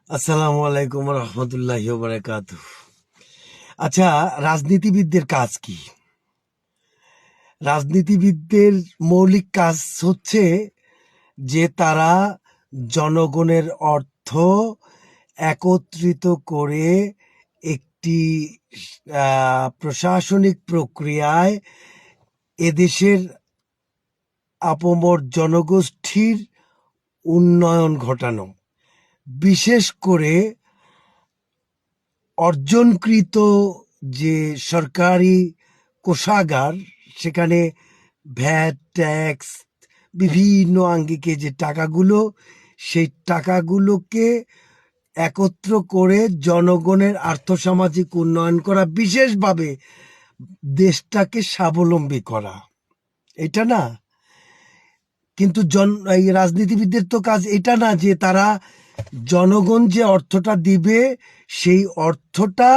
আসসালামু আলাইকুম রহমতুল্লাহি ওয়া বারাকাতুহু। আচ্ছা, রাজনীতিবিদদের কাজ কি? রাজনীতিবিদদের মৌলিক কাজ হচ্ছে যে তারা জনগণের অর্থ একত্রিত করে একটি প্রশাসনিক প্রক্রিয়ায় এদেশের আপামর জনগোষ্ঠীর উন্নয়ন ঘটানো, বিশেষ করে অর্জনকৃত যে সরকারি কোষাগার, সেখানে ভ্যাট ট্যাক্স বিভিন্ন আঙ্গিকে যে টাকাগুলো, সেই টাকাগুলোকে একত্র করে জনগণের আর্থসামাজিক উন্নয়ন করা, বিশেষভাবে দেশটাকে স্বাবলম্বী করা, এটা না। কিন্তু এই রাজনীতিবিদদের তো কাজ এটা না যে তারা জনগণ যে অর্থটা দিবে সেই অর্থটা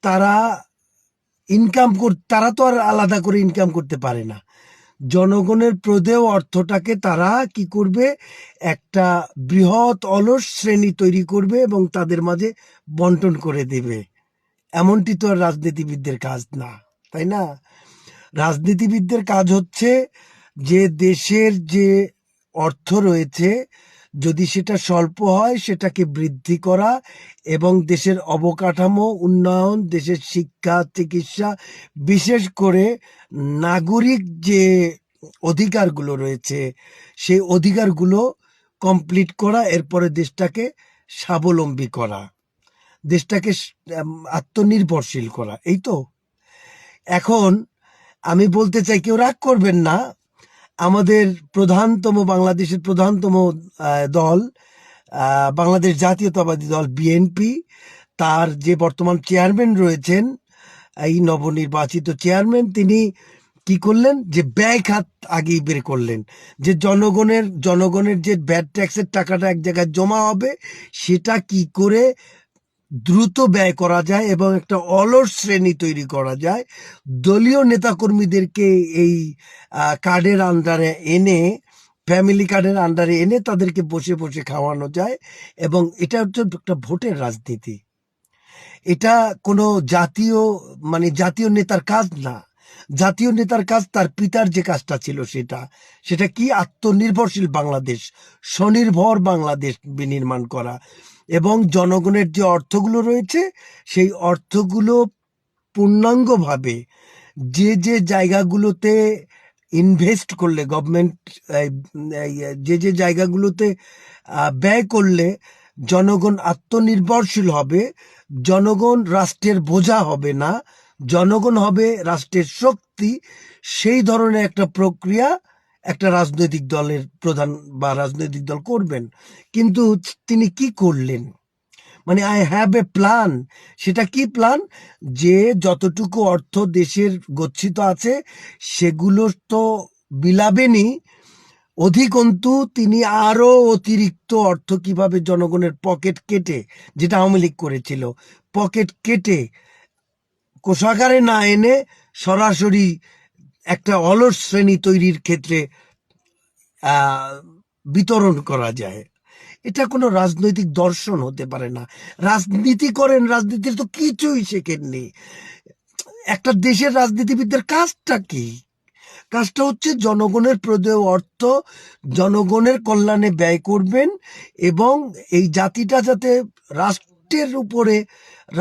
তারা তারা তো আর আলাদা করে ইনকাম করতে পারে না। জনগণের প্রদেয় অর্থটাকে তারা কি করবে, একটা বৃহৎ অলস শ্রেণী তৈরি করবে এবং তাদের মাঝে বন্টন করে দেবে। এমনটি তো আর রাজনীতিবিদদের কাজ না, তাই না? রাজনীতিবিদদের কাজ হচ্ছে যে দেশের যে অর্থ রয়েছে, যদি সেটা স্বল্প হয় সেটাকে বৃদ্ধি করা এবং দেশের অবকাঠামো উন্নয়ন, দেশের শিক্ষা, চিকিৎসা, বিশেষ করে নাগরিক যে অধিকারগুলো রয়েছে সেই অধিকারগুলো কমপ্লিট করা, এরপরে দেশটাকে স্বাবলম্বী করা, দেশটাকে আত্মনির্ভরশীল করা। এই তো। এখন আমি বলতে চাই, কেউ রাগ করবেন না, আমাদের বাংলাদেশের প্রধানতম দল, বাংলাদেশ জাতীয়তাবাদী দল বিএনপি, তার যে বর্তমান চেয়ারম্যান রয়েছেন, এই নবনির্বাচিত চেয়ারম্যান, তিনি কি করলেন, যে ব্যয় খাত আগেই বের করলেন, যে জনগণের যে ভ্যাট ট্যাক্সের টাকাটা এক জায়গায় জমা হবে, সেটা কি করে দ্রুত ব্যয় করা যায় এবং একটা অলস শ্রেণী তৈরি করা যায়, দলীয় নেতাকর্মীদেরকে এই কার্ডের আন্ডারে এনে, ফ্যামিলি কার্ডের আন্ডারে এনে তাদেরকে বসে বসে খাওয়ানো যায়। এবং এটা হচ্ছে একটা ভোটের রাজনীতি। এটা কোনো জাতীয় নেতার কাজ না। জাতীয় নেতার কাজ তার পিতার যে কাজটা ছিল, সেটা কি, আত্মনির্ভরশীল বাংলাদেশ, স্বনির্ভর বাংলাদেশ বিনির্মাণ করা এবং জনগণের যে অর্থগুলো রয়েছে সেই অর্থগুলো পূর্ণাঙ্গভাবে যে যে জায়গাগুলোতে ইনভেস্ট করলে গভর্নমেন্ট, যে যে জায়গাগুলোতে ব্যয় করলে জনগণ আত্মনির্ভরশীল হবে, জনগণ রাষ্ট্রের বোঝা হবে না, জনগণ হবে রাষ্ট্রের শক্তি, সেই ধরনের একটা প্রক্রিয়া একটা রাজনৈতিক দলের প্রধান বা রাজনৈতিক দল করবেন। কিন্তু তিনি কি করলেন, মানে আই হ্যাভ এ প্ল্যান। সেটা কি প্ল্যান? যে যতটুকু অর্থ দেশের গচ্ছিত আছে সেগুলো তো বিলাবেনি, অধিকন্তু তিনি আরো অতিরিক্ত অর্থ কিভাবে জনগণের পকেট কেটে, যেটা আওয়ামী লীগ করেছিল, পকেট কেটে কোষাগারে না এনে সরাসরি একটা অলস শ্রেণী তৈরির ক্ষেত্রে বিতরণ করা যায়, এটা কোনো রাজনৈতিক দর্শন হতে পারে না। রাজনীতি করেন, রাজনীতির তো কিছুই শেখেননি। একটা দেশের রাজনীতিবিদদের কাজটা কি? কাজটা হচ্ছে জনগণের প্রদেয় অর্থ জনগণের কল্যাণে ব্যয় করবেন এবং এই জাতিটা যাতে রাষ্ট্রের উপরে,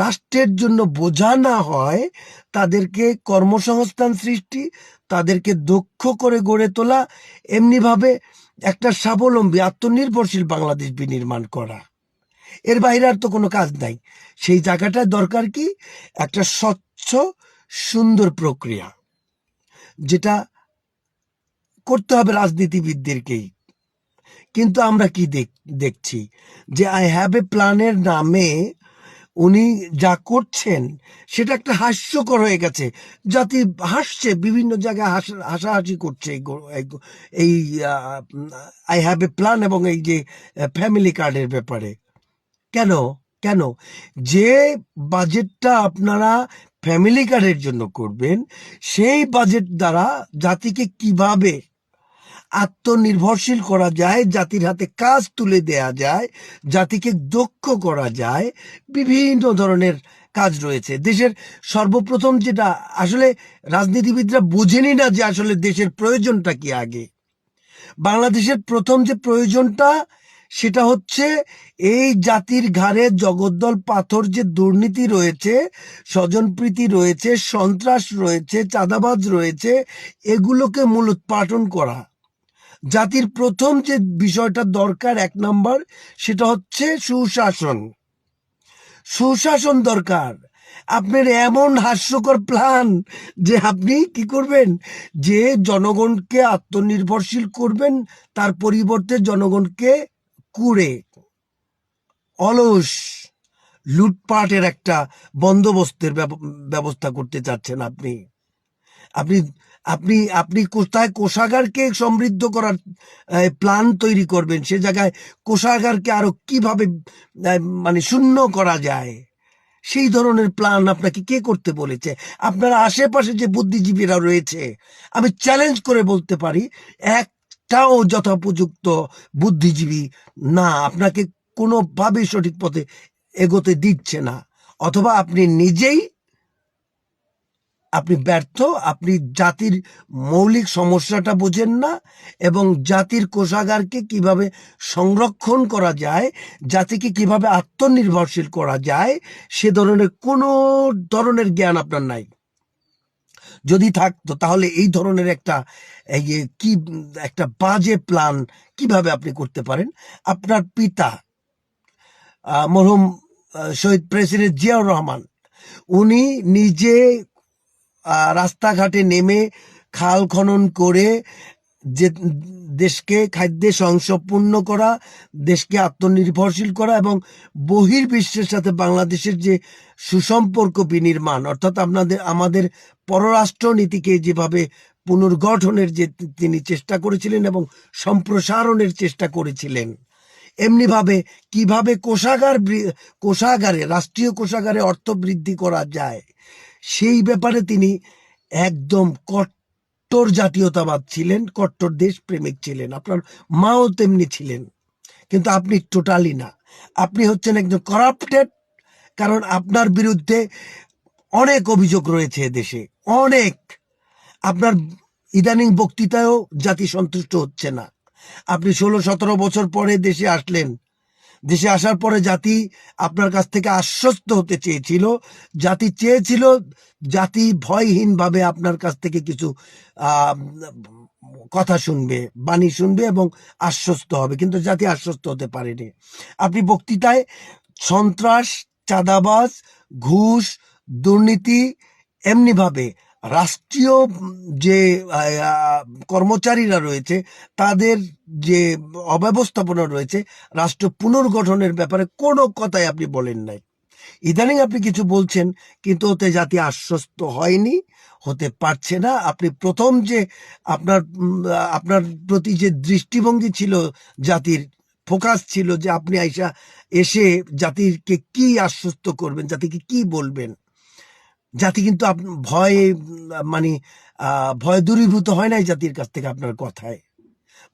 রাষ্ট্রের জন্য বোঝা না হয়, তাদেরকে কর্মসংস্থান সৃষ্টি, তাদেরকে দক্ষ করে গড়ে তোলা, এমনিভাবে একটা স্বাবলম্বী আত্মনির্ভরশীল বাংলাদেশ বিনির্মাণ করা। এর বাইরে আর তো কোনো কাজ নাই। সেই জায়গাটায় দরকার কি, একটা স্বচ্ছ সুন্দর প্রক্রিয়া, যেটা করতে হবে রাজনীতিবিদদেরকেই। কিন্তু আমরা কি দেখছি, যে আই হ্যাভ এ প্ল্যানের নামে উনি যা করছেন সেটা একটা হাস্যকর হয়ে গেছে। জাতি হাসছে, বিভিন্ন জায়গায় হাসাহাসি করছে এই আই হ্যাভ এ প্ল্যান এবং এই যে ফ্যামিলি কার্ডের ব্যাপারে। কেন কেন যে বাজেটটা আপনারা ফ্যামিলি কার্ডের জন্য করবেন, সেই বাজেট দ্বারা জাতিকে কিভাবে আত্মনির্ভরশীল করা যায়, জাতির হাতে কাজ তুলে দেয়া যায়, জাতিকে দক্ষ করা যায়, বিভিন্ন ধরনের কাজ রয়েছে। দেশের সর্বপ্রথম যেটা আসলে রাজনীতিবিদরা বোঝেনি না যে আসলে দেশের প্রয়োজনটা কি। আগে বাংলাদেশের প্রথম যে প্রয়োজনটা সেটা হচ্ছে এই জাতির ঘাড়ে জগদ্দল পাথর যে দুর্নীতি রয়েছে, স্বজনপ্রীতি রয়েছে, সন্ত্রাস রয়েছে, চাঁদাবাজ রয়েছে, এগুলোকে মূলোৎপাটন করা। জাতির প্রথম যে বিষয়টা দরকার 1 নম্বর, সেটা হচ্ছে সুশাসন। সুশাসন দরকার। আপনার এমন হাস্যকর প্ল্যান যে আপনি কি করবেন, যে জনগণকে আত্মনির্ভরশীল করবেন, তার পরিবর্তে জনগণকে কুড়ে অলস লুটপাটের একটা বন্দোবস্তের ব্যবস্থা করতে চাচ্ছেন আপনি। আপনি আপনি আপনি কোথায় কোষাগারকে সমৃদ্ধ করার প্ল্যান তৈরি করবেন, সে জায়গায় কোষাগারকে আরো কিভাবে মানে শূন্য করা যায়, সেই ধরনের প্ল্যান আপনাকে কে করতে বলেছে? আপনার আশেপাশে যে বুদ্ধিজীবীরা রয়েছে, আমি চ্যালেঞ্জ করে বলতে পারি একটাও যথোপযুক্ত বুদ্ধিজীবী না, আপনাকে কোনোভাবেই সঠিক পথে এগোতে দিচ্ছে না। অথবা আপনি নিজেই ব্যর্থ, আপনি জাতির মৌলিক সমস্যাটা বোঝেন না, এবং জাতির কোষাগারকে কিভাবে সংরক্ষণ করা যায়, জাতিকে কিভাবে আত্মনির্ভরশীল করা যায়, সে ধরনের কোনো ধরনের জ্ঞান আপনার নাই। যদি থাকতো তাহলে এই ধরনের একটা একটা বাজে প্ল্যান কিভাবে আপনি করতে পারেন? আপনার পিতা মরহুম শহীদ প্রেসিডেন্ট জিয়াউর রহমান, উনি নিজে রাস্তাঘাটে নেমে খাল খনন করে যে দেশকে খাদ্যে স্বয়ংসম্পূর্ণ করা, দেশকে আত্মনির্ভরশীল করা এবং বহির্বিশ্বের সাথে বাংলাদেশের যে সুসম্পর্ক বিনির্মাণ, অর্থাৎ আমাদের পররাষ্ট্র নীতিকে যেভাবে পুনর্গঠনের যে তিনি চেষ্টা করেছিলেন এবং সম্প্রসারণের চেষ্টা করেছিলেন, এমনিভাবে কিভাবে কোষাগারে রাষ্ট্রীয় কোষাগারে অর্থ বৃদ্ধি করা যায়, সেই ব্যাপারে তিনি একদম কট্টর জাতীয়তাবাদ ছিলেন, কট্টর দেশপ্রেমিক ছিলেন। আপনার মাও তেমনি ছিলেন, কিন্তু আপনি টোটালি না। আপনি হচ্ছেন একজন করাপ্টেড, কারণ আপনার বিরুদ্ধে অনেক অভিযোগ রয়েছে দেশে, অনেক। আপনার ইদানিং বক্তৃতায়ও জাতি সন্তুষ্ট হচ্ছে না। আপনি 16-17 বছর পরে দেশে আসলেন, দেশে আসার পরে জাতি আপনার কাছ থেকে আশ্বস্ত হতে চেয়েছিল, জাতি ভয়হীনভাবে আপনার কাছ থেকে কিছু কথা শুনবে, বাণী শুনবে এবং আশ্বস্ত হবে, কিন্তু জাতি আশ্বস্ত হতে পারেনি। আপনি বক্তৃতায় সন্ত্রাস, চাঁদাবাজ, ঘুষ, দুর্নীতি, এমনিভাবে রাষ্ট্রীয় যে কর্মচারীরা রয়েছে তাদের যে অব্যবস্থাপনা রয়েছে, রাষ্ট্র পুনর্গঠনের ব্যাপারে কোনো কথাই আপনি বলেন নাই। ইদানিং আপনি কিছু বলছেন, কিন্তু ওতে জাতি আশ্বস্ত হয়নি, হতে পারছে না। আপনি প্রথম যে আপনার প্রতি যে দৃষ্টিভঙ্গি ছিল, জাতির ফোকাস ছিল যে আপনি এসে জাতিকে কি আশ্বস্ত করবেন, জাতিকে কি বলবেন, জাতি কিন্তু ভয় দূরীভূত হয় নাই জাতির কাছ থেকে আপনার কথায়।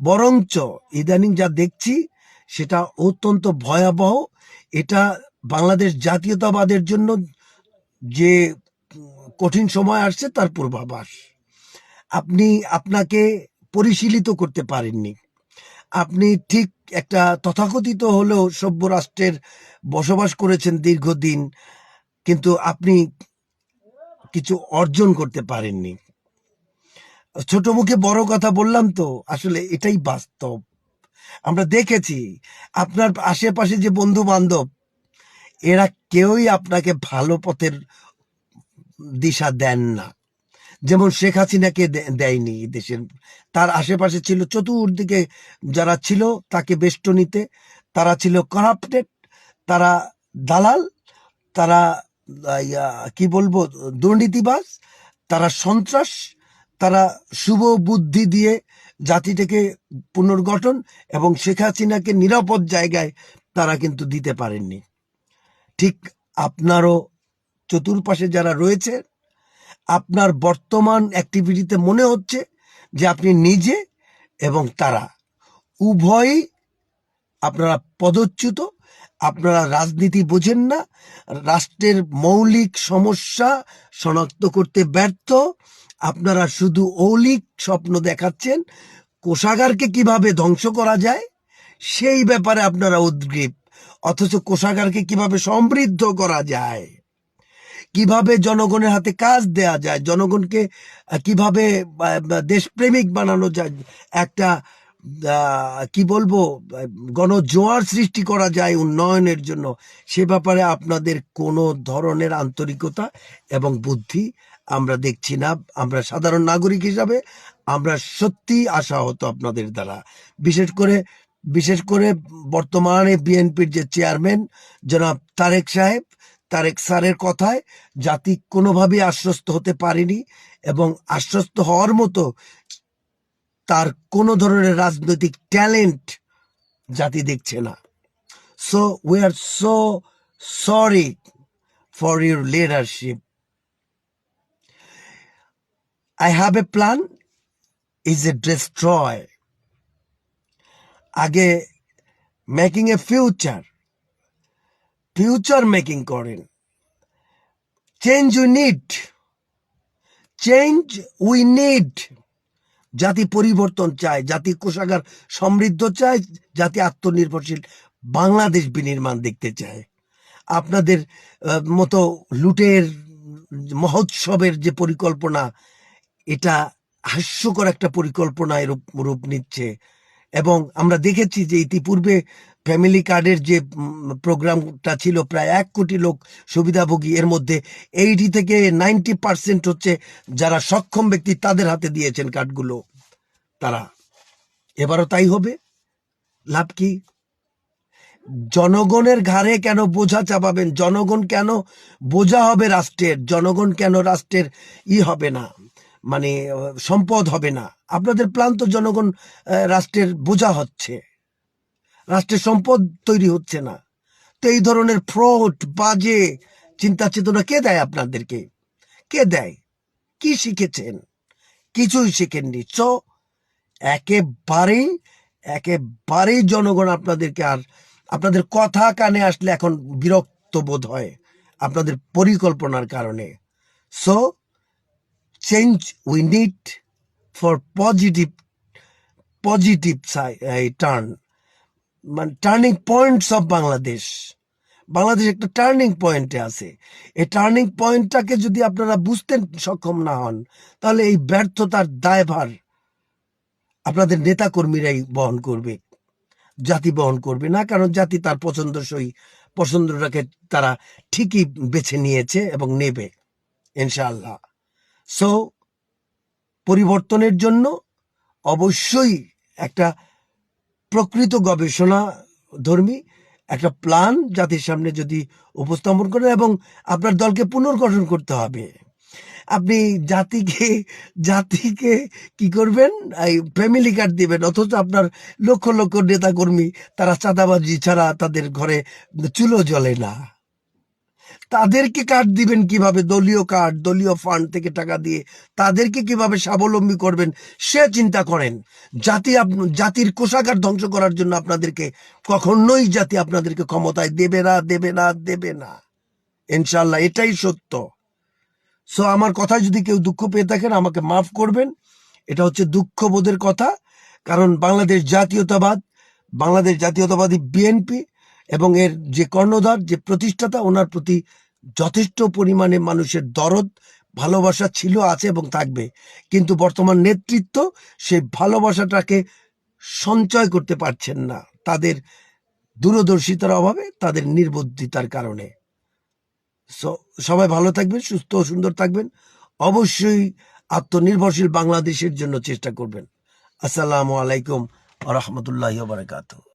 বরঞ্চ ইদানিং যা দেখছি সেটা অত্যন্ত ভয়াবহ। এটা বাংলাদেশ জাতীয়তাবাদের জন্য যে কঠিন সময় আসছে তার পূর্বাভাস। আপনাকে পরিশীলিত করতে পারেননি। আপনি ঠিক একটা তথাকথিত হলেও সভ্য রাষ্ট্রের বসবাস করেছেন দীর্ঘদিন, কিন্তু আপনি কিছু অর্জন করতে পারেননি। ছোট মুখে বড় কথা বললাম তো, আসলে এটাই বাস্তব। আমরা দেখেছি আপনার আশেপাশে যে বন্ধু বান্ধব, এরা কেউই আপনাকে ভালো পথের দিশা দেন না। যেমন শেখ হাসিনাকে দেয়নি দেশের, তার আশেপাশে ছিল চতুর্দিকে যারা ছিল তাকে বেষ্টনীতে, তারা ছিল করাপ্টেড, তারা দালাল, তারা কি বলবো দুর্নীতিবাজ, তারা সন্ত্রাস, তারা শুভ বুদ্ধি দিয়ে জাতিটাকে পুনর্গঠন এবং শেখ হাসিনাকে নিরাপদ জায়গায় তারা কিন্তু দিতে পারেননি। ঠিক আপনারও চতুর্পাশে যারা রয়েছে, আপনার বর্তমান অ্যাক্টিভিটিতে মনে হচ্ছে যে আপনি নিজে এবং তারা উভয়ই আপনারা পদচ্যুত, আপনারা রাজনীতি বোঝেন না, রাষ্ট্রের মৌলিক সমস্যা শনাক্ত করতে ব্যর্থ, আপনারা শুধু অলিক স্বপ্ন দেখাচ্ছেন, কোষাগারকে কিভাবে ধ্বংস করা যায় সেই ব্যাপারে আপনারা উদ্গ্রীব, অথচ কোষাগারকে কিভাবে সমৃদ্ধ করা যায়, কিভাবে জনগণের হাতে কাজ দেয়া যায়, জনগণকে কিভাবে দেশপ্রেমিক বানানো যায়, একটা কি বলবো গণজোয়ার সৃষ্টি করা যায় উন্নয়নের জন্য, সে ব্যাপারে আপনাদের কোনো ধরনের আন্তরিকতা এবং বুদ্ধি আমরা দেখছি না। আমরা সাধারণ নাগরিক হিসাবে আমরা সত্যি আশাহত আপনাদের দ্বারা, বিশেষ করে বর্তমানে বিএনপির যে চেয়ারম্যান জনাব তারেক সাহেব, তারেক স্যারের কথায় জাতি কোনোভাবেই আশ্বস্ত হতে পারেনি এবং আশ্বস্ত হওয়ার মতো তার কোনো ধরনের রাজনৈতিক ট্যালেন্ট জাতি দেখছে না। So we are so sorry for your leadership. I have a plan is a destroy. আগে মেকিং এ ফিউচার মেকিং করেন। Change we need. জাতি পরিবর্তন চায়, জাতি কোষাগার সমৃদ্ধ চায়, জাতি আত্মনির্ভরশীল বাংলাদেশ বিনির্মাণ দেখতে চায়। আপনাদের মতো লুটের মহোৎসবের যে পরিকল্পনা, এটা হাস্যকর একটা পরিকল্পনায় রূপ নিচ্ছে। এবং আমরা দেখেছি যে ইতিপূর্বে ফ্যামিলি কার্ডের যে প্রোগ্রামটা ছিল, প্রায় 1 কোটি লোক সুবিধাভোগী, এর মধ্যে 80 থেকে 90% হচ্ছে যারা সক্ষম ব্যক্তি, তাদের হাতে দিয়েছেন কার্ডগুলো তারা। এবারও তাই হবে। লাভ কি? জনগণের ঘাড়ে কেন বোঝা চাপাবেন? জনগণ কেন বোঝা হবে রাষ্ট্রের? জনগণ কেন রাষ্ট্রের হবে না, মানে সম্পদ হবে না? আপনাদের প্ল্যান তো জনগণ রাষ্ট্রের বোঝা হচ্ছে, রাষ্ট্রের সম্পদ তৈরি হচ্ছে না। তো এই ধরনের ফ্রড, বাজে চিন্তা চেতনা কে দেয় আপনাদেরকে? কে দেয়? কি শিখেছেন? কিছুই শিখেননি। সো একেবারেই জনগণ আপনাদেরকে, আর আপনাদের কথা কানে আসলে এখন বিরক্ত বোধ হয় আপনাদের পরিকল্পনার কারণে। So change we need for positive turn, মানে টার্নিং পয়েন্টস অফ বাংলাদেশ একটা টার্নিং পয়েন্টে আছে। এই টার্নিং পয়েন্টটাকে যদি আপনারা বুঝতে সক্ষম না হন, তাহলে এই ব্যর্থতার দায়ভার আপনাদের নেতা কর্মীরাই বহন করবে, জাতি বহন করবে না। কারণ জাতি তার পছন্দটাকে তারা ঠিকই বেছে নিয়েছে এবং নেবে ইনশাআল্লাহ। সো পরিবর্তনের জন্য অবশ্যই একটা প্রকৃত গবেষণা ধর্মী একটা প্ল্যান জাতির সামনে যদি উপস্থাপন করেন, এবং আপনার দলকে পুনর্গঠন করতে হবে। আপনি জাতিকে কি করবেন? এই ফ্যামিলি কার্ড দিবেন, অথচ আপনার লক্ষ লক্ষ নেতা কর্মী তারা চাঁদাবাজি ছাড়া তাদের ঘরে চুলো জ্বলে না। তাদেরকে কার্ড দিবেন কিভাবে? দলীয় কার্ড, দলীয় ফান্ড থেকে টাকা দিয়ে তাদেরকে কিভাবে স্বাবলম্বী করবেন সে চিন্তা করেন। জাতির কোষাগার ধ্বংস করার জন্য আপনাদেরকে কখনোই জাতি আপনাদেরকে ক্ষমতায় দেবে না ইনশাল্লাহ, এটাই সত্য। সো আমার কথায় যদি কেউ দুঃখ পেয়ে থাকেন আমাকে মাফ করবেন, এটা হচ্ছে দুঃখবোধের কথা। কারণ বাংলাদেশ জাতীয়তাবাদী বিএনপি এবং এর যে কর্ণধার, যে প্রতিষ্ঠাতা, ওনার প্রতি যথেষ্ট পরিমাণে মানুষের দরদ, ভালোবাসা ছিল, আছে এবং থাকবে। কিন্তু বর্তমান নেতৃত্ব সেই ভালোবাসাটাকে সঞ্চয় করতে পারছেন না, তাদের দূরদর্শিতার অভাবে, তাদের নির্বুদ্ধিতার কারণে। সবাই ভালো থাকবেন, সুস্থ ও সুন্দর থাকবেন। অবশ্যই আত্মনির্ভরশীল বাংলাদেশের জন্য চেষ্টা করবেন। আসসালামু আলাইকুম ওয়া রাহমাতুল্লাহি ওয়া বারাকাতুহু।